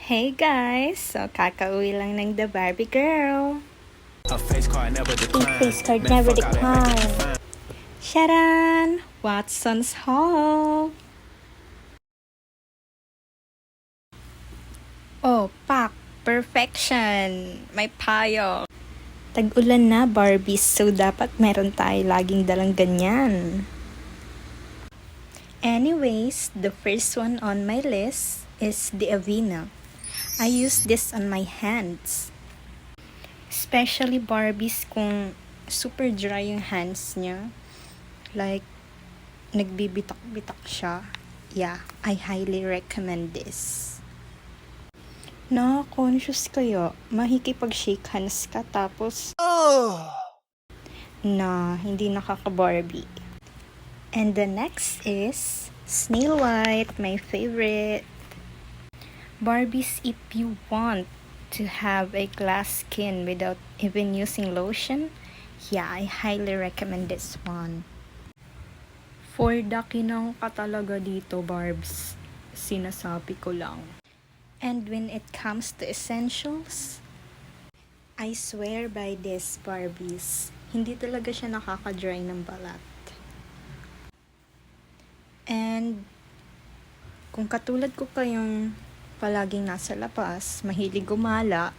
Hey guys! So, kakauwi lang ng The Barbie Girl. A face card never decline. face card never decline. Sharan! Watson's Hall! Oh, pak! Perfection! May payo! Tag-ulan na, Barbies, so dapat meron tayo laging dalang ganyan. Anyways, the first one on my list is the Avena. I use this on my hands. Especially Barbies kung super dry yung hands niya. Like, nagbibitak-bitak siya. Yeah, I highly recommend this. Na-conscious kayo, makikipag-shake hands ka tapos hindi nakaka-Barbie. And the next is Snail White, my favorite. Barbies, if you want to have a glass skin without even using lotion, yeah, I highly recommend this one. For the kinang ka talaga dito, Barbs, sinasabi ko lang. And when it comes to essentials, I swear by this, Barbies. Hindi talaga siya nakaka-dry ng balat. And kung katulad ko pa yung palaging nasa labas, mahilig gumala,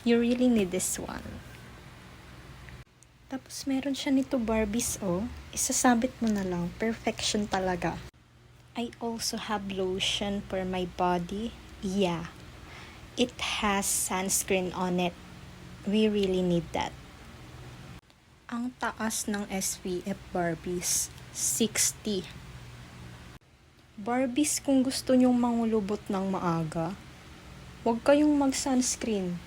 you really need this one. Tapos meron siya nito Barbies, oh. Isasabit mo na lang. Perfection talaga. I also have lotion for my body. Yeah. It has sunscreen on it. We really need that. Ang taas ng SPF Barbies, 60. Barbies, kung gusto nyong mangulubot ng maaga, huwag kayong mag-sunscreen.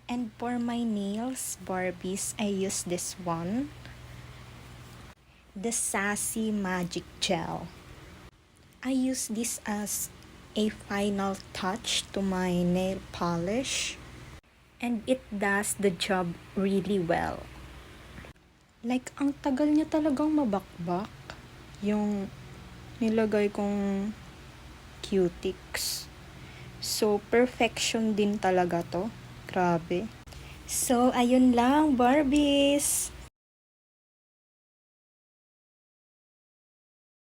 And for my nails, Barbies, I use this one. The Sassy Magic Gel. I use this as a final touch to my nail polish. And it does the job really well. Like, ang tagal niya talagang mabakbak. Yung nilagay kong cutics. So, perfection din talaga to. Grabe. So, ayun lang, Barbies.